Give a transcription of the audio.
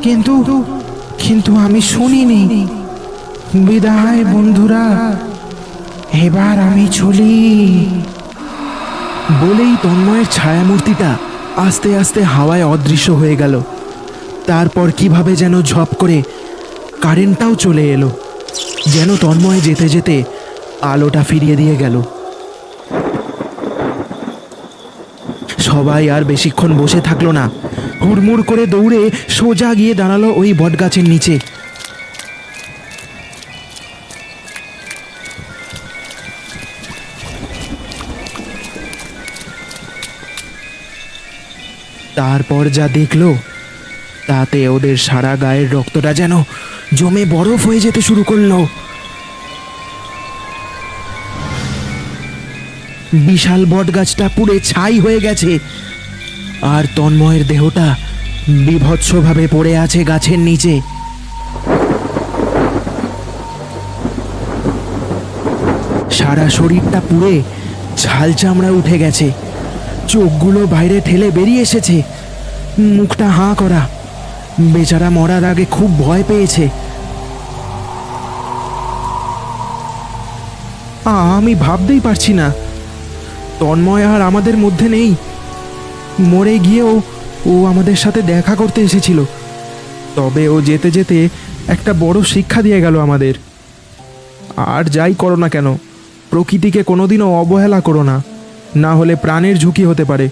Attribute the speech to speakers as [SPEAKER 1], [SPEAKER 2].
[SPEAKER 1] কিন্তু কিন্তু আমি শুনিনি। বিদায় বন্ধুরা, এবার আমি চলি।
[SPEAKER 2] বলেই তন্ময়ের ছায়ামূর্তিটা আস্তে আস্তে হাওয়ায় অদৃশ্য হয়ে গেল। তারপর কিভাবে যেন ঝপ করে কারেন্টটাও চলে এলো, যেন তন্ময় যেতে যেতে আলোটা ফিরিয়ে দিয়ে গেল। সবাই আর বেশিক্ষণ বসে থাকলো না, হুড়মুড় করে দৌড়ে সোজা গিয়ে দাঁড়ালো ওই বটগাছের নিচে। তারপর যা দেখলো তাতে ওদের সারা গায়ের রক্তটা যেন জমে বরফ হয়ে যেতে শুরু করলো। বিশাল বটগাছটা পুড়ে ছাই হয়ে গেছে, আর তন্ময়ের দেহটা বীভৎসভাবে পড়ে আছে গাছের নিচে। সারা শরীরটা পুড়ে ঝাল চামড়া উঠে গেছে, চোখগুলো বাইরে ঠেলে বেরিয়ে এসেছে, মুখটা হাঁ করা। বেচারা মরার আগে খুব ভয় পেয়েছে। আমি ভাবতেই পারছি না, তন্ময় আর আমাদের মধ্যে নেই। মরে গিয়েও ও আমাদের সাথে দেখা করতে এসেছিল, তবে ও যেতে যেতে একটা বড় শিক্ষা দিয়ে গেল আমাদের। আর যাই করো না কেন, প্রকৃতিকে কোনোদিনও অবহেলা করো না, না হলে প্রাণের ঝুঁকি হতে পারে।